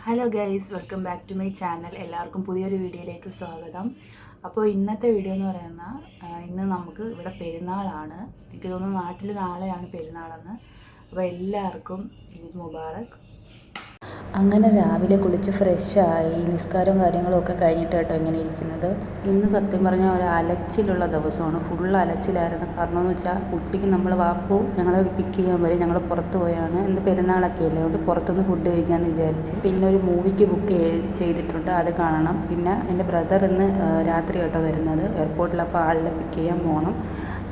Hello guys, welcome back to my channel. എല്ലാവർക്കും പുതിയൊരു വീഡിയോയിലേക്ക് സ്വാഗതം. അപ്പോൾ ഇന്നത്തെ വീഡിയോ എന്ന് പറയുന്നത് ഇന്ന് നമുക്ക് ഇവിടെ പെരുന്നാളാണ്. എനിക്ക് തോന്നുന്നു നാട്ടിൽ നാളെയാണ് പെരുന്നാളെന്ന്. അപ്പോൾ എല്ലാവർക്കും ഈദ് മുബാറക്. അങ്ങനെ രാവിലെ കുളിച്ച് ഫ്രഷായി നിസ്കാരവും കാര്യങ്ങളും ഒക്കെ കഴിഞ്ഞിട്ട് കേട്ടോ ഇങ്ങനെ ഇരിക്കുന്നത്. ഇന്ന് സത്യം പറഞ്ഞാൽ ഒരു അലച്ചിലുള്ള ദിവസമാണ്. ഫുൾ അലച്ചിലായിരുന്നു. കാരണം എന്ന് വെച്ചാൽ ഉച്ചയ്ക്ക് നമ്മൾ വാപ്പു ഞങ്ങളെ പിക്ക് ചെയ്യാൻ വരെ ഞങ്ങൾ പുറത്ത് പോയാണ്. ഇന്ന് പെരുന്നാളൊക്കെ അല്ലേ, അതുകൊണ്ട് പുറത്തുനിന്ന് ഫുഡ് കഴിക്കാമെന്ന് വിചാരിച്ച് പിന്നെ ഒരു മൂവിക്ക് ബുക്ക് ചെയ്തിട്ടുണ്ട്, അത് കാണണം. പിന്നെ എൻ്റെ ബ്രദർ ഇന്ന് രാത്രി കേട്ടോ വരുന്നത് എയർപോർട്ടിൽ. അപ്പോൾ ആളിനെ പിക്ക് ചെയ്യാൻ പോകണം.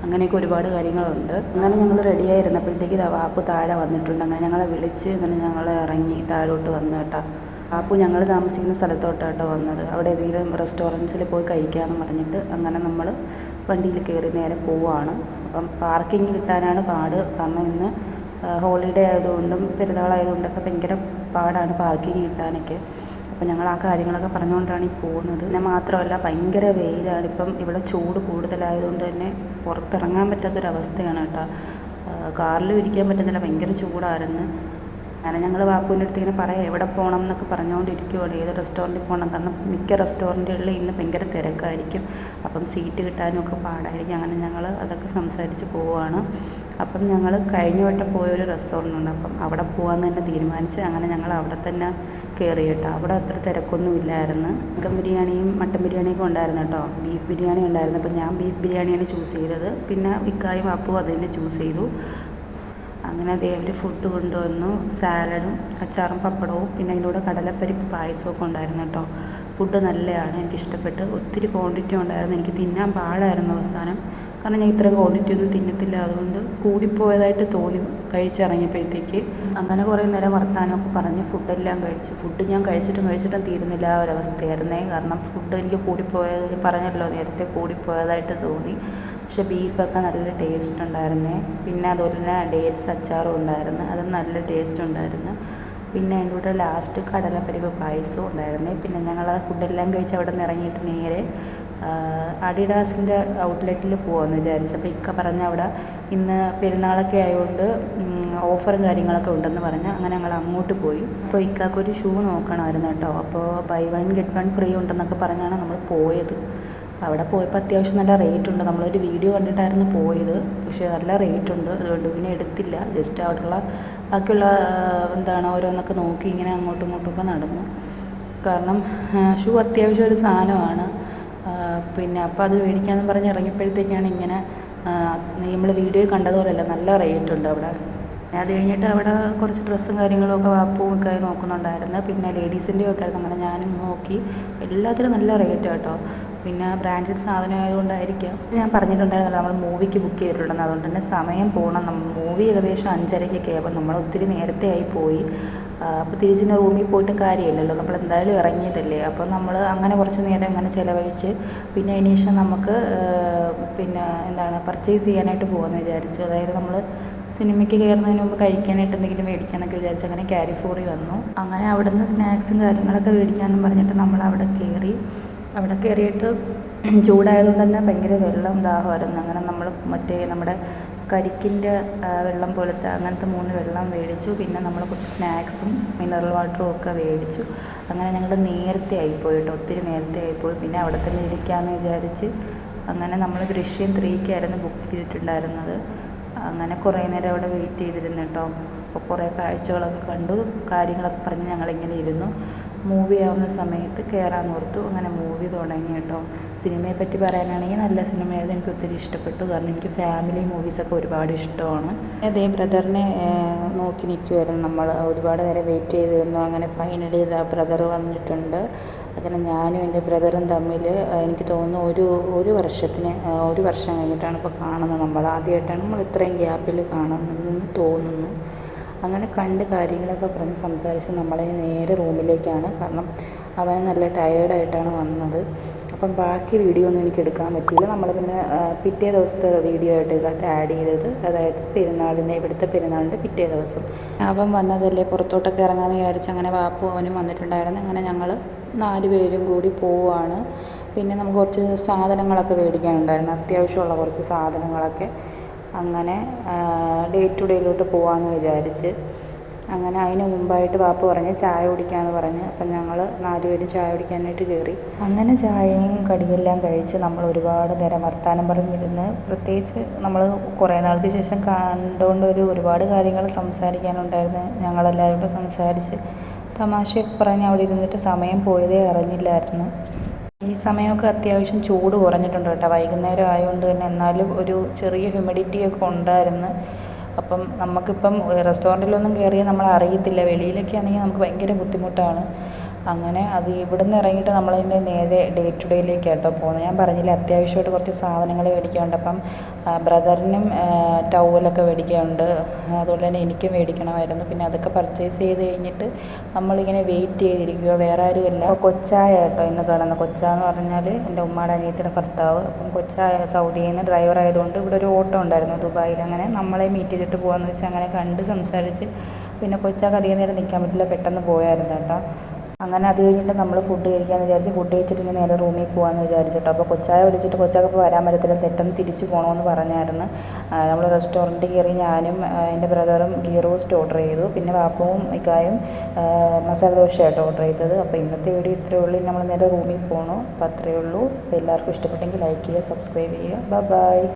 അങ്ങനെയൊക്കെ ഒരുപാട് കാര്യങ്ങളുണ്ട്. അങ്ങനെ ഞങ്ങൾ റെഡിയായിരുന്നപ്പോഴത്തേക്ക് വാപ്പു താഴെ വന്നിട്ടുണ്ട്. അങ്ങനെ ഞങ്ങളെ വിളിച്ച് ഞങ്ങൾ ഇറങ്ങി താഴോട്ട് വന്നു കേട്ടോ. വാപ്പു ഞങ്ങൾ താമസിക്കുന്ന സ്ഥലത്തോട്ടാട്ടോ വന്നത്. അവിടെ ഏതെങ്കിലും റെസ്റ്റോറൻറ്റ്സിൽ പോയി കഴിക്കാമെന്ന് പറഞ്ഞിട്ട് അങ്ങനെ നമ്മൾ വണ്ടിയിൽ കയറി നേരെ പോവുകയാണ്. അപ്പം പാർക്കിംഗ് കിട്ടാനാണ് പാട്. കാരണം ഇന്ന് ഹോളിഡേ ആയതുകൊണ്ടും പെരുന്നാളായതുകൊണ്ടൊക്കെ ഭയങ്കര പാടാണ് പാർക്കിംഗ് കിട്ടാനൊക്കെ. അപ്പം ഞങ്ങൾ ആ കാര്യങ്ങളൊക്കെ പറഞ്ഞുകൊണ്ടാണ് ഈ പോകുന്നത്. പിന്നെ മാത്രമല്ല ഭയങ്കര വെയിലാണ്. ഇപ്പം ഇവിടെ ചൂട് കൂടുതലായതുകൊണ്ട് തന്നെ പുറത്തിറങ്ങാൻ പറ്റാത്തൊരവസ്ഥയാണ് കേട്ടോ. കാറിലും ഇരിക്കാൻ പറ്റുന്നില്ല, ഭയങ്കര ചൂടായിരുന്നു. അങ്ങനെ ഞങ്ങൾ വാപ്പുവിൻ്റെ അടുത്ത് ഇങ്ങനെ പറയാം എവിടെ പോകണം എന്നൊക്കെ പറഞ്ഞുകൊണ്ടിരിക്കുകയാണ്, ഏത് റെസ്റ്റോറൻറ്റിൽ പോകണം. കാരണം മിക്ക റെസ്റ്റോറൻറ്റുകളിൽ ഇന്ന് ഭയങ്കര തിരക്കായിരിക്കും. അപ്പം സീറ്റ് കിട്ടാനും ഒക്കെ പാടായിരിക്കും. അങ്ങനെ ഞങ്ങൾ അതൊക്കെ സംസാരിച്ച് പോവുകയാണ്. അപ്പം ഞങ്ങൾ കഴിഞ്ഞ വട്ടം പോയൊരു റെസ്റ്റോറൻ്റ് ഉണ്ട്, അപ്പം അവിടെ പോകാമെന്ന് തന്നെ തീരുമാനിച്ച് അങ്ങനെ ഞങ്ങൾ അവിടെ തന്നെ കയറി കേട്ടോ. അവിടെ അത്ര തിരക്കൊന്നും ഇല്ലായിരുന്നു. ചിക്കൻ ബിരിയാണിയും മട്ടൻ ബിരിയാണിയൊക്കെ ഉണ്ടായിരുന്നു കേട്ടോ. ബീഫ് ബിരിയാണി ഉണ്ടായിരുന്നു. അപ്പം ഞാൻ ബീഫ് ബിരിയാണിയാണ് ചൂസ് ചെയ്തത്. പിന്നെ ഇക്കായും വാപ്പും അത് തന്നെ ചൂസ് ചെയ്തു. അങ്ങനെ അവർ ഫുഡ് കൊണ്ടുവന്നു. സാലഡും അച്ചാറും പപ്പടവും പിന്നെ അതിൻ്റെ കൂടെ കടലപ്പരിപ്പ് പായസമൊക്കെ ഉണ്ടായിരുന്നു കേട്ടോ. ഫുഡ് നല്ലതാണ്, എനിക്കിഷ്ടപ്പെട്ട്. ഒത്തിരി ക്വാണ്ടിറ്റി ഉണ്ടായിരുന്നു. എനിക്ക് തിന്നാൻ പാടായിരുന്നു അവസാനം. കാരണം ഞാൻ ഇത്ര ക്വാണ്ടിറ്റി ഒന്നും തിന്നത്തില്ല, അതുകൊണ്ട് കൂടിപ്പോയതായിട്ട് തോന്നി കഴിച്ചിറങ്ങിയപ്പോഴത്തേക്ക്. അങ്ങനെ കുറേ നേരം വർത്താനമൊക്കെ പറഞ്ഞ് ഫുഡെല്ലാം കഴിച്ചു. ഫുഡ് ഞാൻ കഴിച്ചിട്ടും തീരുന്നില്ല ആ ഒരവസ്ഥയായിരുന്നേ. കാരണം ഫുഡ് എനിക്ക് കൂടിപ്പോയത് പറഞ്ഞല്ലോ നേരത്തെ, കൂടിപ്പോയതായിട്ട് തോന്നി. പക്ഷേ ബീഫൊക്കെ നല്ല ടേസ്റ്റ് ഉണ്ടായിരുന്നേ. പിന്നെ അതുപോലെ തന്നെ ഡേറ്റ്സ് അച്ചാറും ഉണ്ടായിരുന്നു, അതും നല്ല ടേസ്റ്റ് ഉണ്ടായിരുന്നു. പിന്നെ അതിൻ്റെ കൂടെ ലാസ്റ്റ് കടലപ്പരിപ്പ് പായസവും ഉണ്ടായിരുന്നേ. പിന്നെ ഞങ്ങൾ ആ ഫുഡെല്ലാം കഴിച്ച് അവിടെ നിന്ന് ഇറങ്ങിയിട്ട് നേരെ അഡിഡാസിൻ്റെ ഔട്ട്ലെറ്റിൽ പോകാമെന്ന് വിചാരിച്ചു. അപ്പോൾ ഇക്ക പറഞ്ഞ അവിടെ ഇന്ന് പെരുന്നാളൊക്കെ ആയതുകൊണ്ട് ഓഫറും കാര്യങ്ങളൊക്കെ ഉണ്ടെന്ന് പറഞ്ഞ് അങ്ങനെ ഞങ്ങൾ അങ്ങോട്ട് പോയി. അപ്പോൾ ഇക്കാക്കൊരു ഷൂ നോക്കണമായിരുന്നു കേട്ടോ. അപ്പോൾ buy one get one free ഉണ്ടെന്നൊക്കെ പറഞ്ഞാണ് നമ്മൾ പോയത്. അപ്പോൾ അവിടെ പോയപ്പോൾ അത്യാവശ്യം നല്ല റേറ്റ് ഉണ്ട്. നമ്മളൊരു വീഡിയോ കണ്ടിട്ടായിരുന്നു പോയത്, പക്ഷേ നല്ല റേറ്റ് ഉണ്ട്. അതുകൊണ്ട് പിന്നെ എടുത്തില്ല. ജസ്റ്റ് അവിടെയുള്ള ബാക്കിയുള്ള ഓരോന്നൊക്കെ നോക്കി ഇങ്ങനെ അങ്ങോട്ടും ഇങ്ങോട്ടുമൊക്കെ നടന്നു. കാരണം ഷൂ അത്യാവശ്യം ഒരു സാധനമാണ്. പിന്നെ അപ്പോൾ അത് മേടിക്കാമെന്ന് പറഞ്ഞ് ഇറങ്ങിയപ്പോഴത്തേക്കാണ് ഇങ്ങനെ നമ്മൾ വീഡിയോയിൽ കണ്ടതുപോലെയല്ല, നല്ല റേറ്റ് ഉണ്ട് അവിടെ. പിന്നെ അത് കഴിഞ്ഞിട്ട് അവിടെ കുറച്ച് ഡ്രസ്സും കാര്യങ്ങളുമൊക്കെ വാപ്പും ഒക്കെ നോക്കുന്നുണ്ടായിരുന്നു. പിന്നെ ലേഡീസിൻ്റെ ഉണ്ടായിരുന്നു. അങ്ങനെ ഞാനും നോക്കി. എല്ലാത്തിലും നല്ല റേറ്റ് കേട്ടോ. പിന്നെ ബ്രാൻഡഡ് സാധനം ആയതുകൊണ്ടായിരിക്കാം. ഞാൻ പറഞ്ഞിട്ടുണ്ടായിരുന്നല്ലോ നമ്മൾ മൂവിക്ക് ബുക്ക് ചെയ്തിട്ടുണ്ടെന്ന്. അതുകൊണ്ട് തന്നെ സമയം പോകണം. മൂവി ഏകദേശം 5:30-ഒക്കെ ആയപ്പോൾ നമ്മൾ ഒത്തിരി നേരത്തെ ആയി പോയി. അപ്പോൾ തിരിച്ചിന് റൂമിൽ പോയിട്ട് കാര്യമില്ലല്ലോ, നമ്മൾ എന്തായാലും ഇറങ്ങിയതല്ലേ. അപ്പോൾ നമ്മൾ അങ്ങനെ കുറച്ച് നേരം അങ്ങനെ ചിലവഴിച്ച് പിന്നെ അതിന് ശേഷം നമുക്ക് പർച്ചേസ് ചെയ്യാനായിട്ട് പോകാമെന്ന് വിചാരിച്ചു. അതായത് നമ്മൾ സിനിമയ്ക്ക് കയറുന്നതിന് മുമ്പ് കഴിക്കാനായിട്ട് എന്തെങ്കിലും മേടിക്കാമെന്നൊക്കെ വിചാരിച്ച് അങ്ങനെ കാരിഫോറി വന്നു. അങ്ങനെ അവിടെ നിന്ന് സ്നാക്സും കാര്യങ്ങളൊക്കെ മേടിക്കാമെന്ന് പറഞ്ഞിട്ട് നമ്മൾ അവിടെ കയറിയിട്ട് ചൂടായതുകൊണ്ട് തന്നെ ഭയങ്കര വെള്ളം ദാഹമായിരുന്നു. അങ്ങനെ നമ്മൾ നമ്മുടെ കരിക്കിൻ്റെ വെള്ളം പോലത്തെ അങ്ങനത്തെ 3 വെള്ളം മേടിച്ചു. പിന്നെ നമ്മൾ കുറച്ച് സ്നാക്സും മിനറൽ വാട്ടറും ഒക്കെ മേടിച്ചു. അങ്ങനെ ഞങ്ങൾ നേരത്തെ ആയിപ്പോയി കേട്ടോ, ഒത്തിരി നേരത്തെ ആയിപ്പോയി. പിന്നെ അവിടെ തന്നെ ഇരിക്കാമെന്ന് വിചാരിച്ച് അങ്ങനെ നമ്മൾ ദൃശ്യം 3-ക്കായിരുന്നു ബുക്ക് ചെയ്തിട്ടുണ്ടായിരുന്നത്. അങ്ങനെ കുറേ നേരം അവിടെ വെയിറ്റ് ചെയ്തിരുന്നു കേട്ടോ. അപ്പോൾ കുറേ കാഴ്ചകളൊക്കെ കണ്ടു, കാര്യങ്ങളൊക്കെ പറഞ്ഞ് ഞങ്ങളിങ്ങനെ ഇരുന്നു. മൂവി ആവുന്ന സമയത്ത് കയറാമെന്ന് ഓർത്തു. അങ്ങനെ മൂവി തുടങ്ങി കേട്ടോ. സിനിമയെ പറ്റി പറയാനാണെങ്കിൽ നല്ല സിനിമയായിരുന്നു, എനിക്ക് ഒത്തിരി ഇഷ്ടപ്പെട്ടു. കാരണം എനിക്ക് ഫാമിലി മൂവീസൊക്കെ ഒരുപാട് ഇഷ്ടമാണ്. അതേ ബ്രദറിനെ നോക്കി നിൽക്കുമായിരുന്നു നമ്മൾ. ഒരുപാട് നേരം വെയിറ്റ് ചെയ്ത് നിന്നു. അങ്ങനെ ഫൈനലി ബ്രദർ വന്നിട്ടുണ്ട്. അങ്ങനെ ഞാനും എൻ്റെ ബ്രദറും തമ്മിൽ എനിക്ക് തോന്നുന്നു ഒരു വർഷം കഴിഞ്ഞിട്ടാണ് ഇപ്പോൾ കാണുന്നത്. നമ്മൾ ആദ്യമായിട്ടാണ് നമ്മൾ ഇത്രയും ഗ്യാപ്പിൽ കാണുന്നതെന്ന് തോന്നുന്നു. അങ്ങനെ കണ്ട് കാര്യങ്ങളൊക്കെ പറഞ്ഞ് സംസാരിച്ച് നമ്മളെ നേരെ റൂമിലേക്കാണ്. കാരണം അവൻ നല്ല ടയേർഡായിട്ടാണ് വന്നത്. അപ്പം ബാക്കി വീഡിയോ ഒന്നും എനിക്ക് എടുക്കാൻ പറ്റിയില്ല. നമ്മൾ പിന്നെ പിറ്റേ ദിവസത്തെ വീഡിയോ ആയിട്ട് ഇതിനകത്ത് ആഡ് ചെയ്തത്, അതായത് ഇവിടുത്തെ പെരുന്നാളിൻ്റെ പിറ്റേ ദിവസം അവൻ വന്നതല്ലേ, പുറത്തോട്ടൊക്കെ ഇറങ്ങാമെന്ന് വിചാരിച്ച് അങ്ങനെ വാപ്പും അവനും വന്നിട്ടുണ്ടായിരുന്നു. അങ്ങനെ ഞങ്ങൾ 4 പേരും കൂടി പോവുകയാണ്. പിന്നെ നമുക്ക് കുറച്ച് സാധനങ്ങളൊക്കെ മേടിക്കാനുണ്ടായിരുന്നു, അത്യാവശ്യമുള്ള കുറച്ച് സാധനങ്ങളൊക്കെ. അങ്ങനെ ഡേ ടു ഡേയിലോട്ട് പോകാമെന്ന് വിചാരിച്ച് അങ്ങനെ അതിന് മുമ്പായിട്ട് വാപ്പ പറഞ്ഞ് ചായ കുടിക്കാമെന്ന് പറഞ്ഞ് അപ്പം ഞങ്ങൾ 4 പേരും ചായ കുടിക്കാനായിട്ട് കയറി. അങ്ങനെ ചായയും കടിയെല്ലാം കഴിച്ച് നമ്മൾ ഒരുപാട് നേരം വർത്തമാനം പറഞ്ഞിരുന്ന്, പ്രത്യേകിച്ച് നമ്മൾ കുറേ നാൾക്ക് ശേഷം കണ്ടുകൊണ്ട് ഒരുപാട് കാര്യങ്ങൾ സംസാരിക്കാനുണ്ടായിരുന്നു. ഞങ്ങളെല്ലാവരും കൂടെ സംസാരിച്ച് തമാശയൊക്കെ പറഞ്ഞ് അവിടെ ഇരുന്നിട്ട് സമയം പോയതേ അറിഞ്ഞില്ലായിരുന്നു. ഈ സമയമൊക്കെ അത്യാവശ്യം ചൂട് കുറഞ്ഞിട്ടുണ്ട് കേട്ടോ, വൈകുന്നേരം ആയതുകൊണ്ട് തന്നെ. എന്നാലും ഒരു ചെറിയ ഹ്യൂമിഡിറ്റിയൊക്കെ ഉണ്ടായിരുന്നു. അപ്പം നമുക്കിപ്പം റെസ്റ്റോറൻറ്റിലൊന്നും കയറിയാൽ നമ്മൾ അറിയത്തില്ല, വെളിയിലൊക്കെ ആണെങ്കിൽ നമുക്ക് ഭയങ്കര ബുദ്ധിമുട്ടാണ്. അങ്ങനെ അത് ഇവിടുന്ന് ഇറങ്ങിയിട്ട് നമ്മളതിൻ്റെ നേരെ ഡേ ടു ഡേയിലേക്കാട്ടോ പോകുന്നത്. ഞാൻ പറഞ്ഞില്ല അത്യാവശ്യമായിട്ട് കുറച്ച് സാധനങ്ങൾ മേടിക്കാനുണ്ട്. അപ്പം ബ്രദറിനും ടവലൊക്കെ മേടിക്കാനുണ്ട്, അതുപോലെ തന്നെ എനിക്കും മേടിക്കണമായിരുന്നു. പിന്നെ അതൊക്കെ പർച്ചേസ് ചെയ്ത് കഴിഞ്ഞിട്ട് നമ്മളിങ്ങനെ വെയിറ്റ് ചെയ്തിരിക്കുക, വേറെ ആരുമല്ല. അപ്പോൾ കൊച്ചായ കേട്ടോ ഇന്ന് കാണുന്നത്. കൊച്ചാന്ന് പറഞ്ഞാൽ എൻ്റെ ഉമ്മയുടെ അനിയത്തിയുടെ ഭർത്താവ്. അപ്പം കൊച്ചായ സൗദിയിൽ നിന്ന് ഡ്രൈവർ ആയതുകൊണ്ട് ഇവിടെ ഒരു ഓട്ടോ ഉണ്ടായിരുന്നു ദുബായിൽ. അങ്ങനെ നമ്മളെ മീറ്റ് ചെയ്തിട്ട് പോകാമെന്ന് വെച്ചാൽ അങ്ങനെ കണ്ട് സംസാരിച്ച്, പിന്നെ കൊച്ചാക്ക് അധികം നേരം നിൽക്കാൻ പറ്റില്ല, പെട്ടെന്ന് പോയായിരുന്നു കേട്ടോ. അങ്ങനെ അത് കഴിഞ്ഞിട്ട് നമ്മൾ ഫുഡ് കഴിക്കാമെന്ന് വിചാരിച്ച് ഫുഡ് കഴിച്ചിട്ട് ഇനി നേരെ റൂമിൽ പോകാമെന്ന് വിചാരിച്ചിട്ടോ. അപ്പോൾ കൊച്ചായ വിളിച്ചിട്ട് കൊച്ചാക്ക് ഇപ്പോൾ വരാൻ പറ്റത്തില്ല, പെട്ടെന്ന് തിരിച്ച് പോകണമെന്ന് പറഞ്ഞായിരുന്നു. നമ്മൾ റെസ്റ്റോറൻറ്റിൽ കയറി ഞാനും എൻ്റെ ബ്രദറും ഗീ റോസ്റ്റ് ഓർഡർ ചെയ്തു. പിന്നെ വാപ്പവും ഇക്കായും മസാല ദോശയായിട്ട് ഓർഡർ ചെയ്തത്. അപ്പോൾ ഇന്നത്തെ വീഡിയോ ഇത്രയേ ഉള്ളൂ. നമ്മൾ നേരെ റൂമിൽ പോകണോ, അപ്പോൾ അത്രയേ ഉള്ളൂ. അപ്പോൾ എല്ലാവർക്കും ഇഷ്ടപ്പെട്ടെങ്കിൽ ലൈക്ക് ചെയ്യുക, സബ്സ്ക്രൈബ് ചെയ്യുക. ബൈ.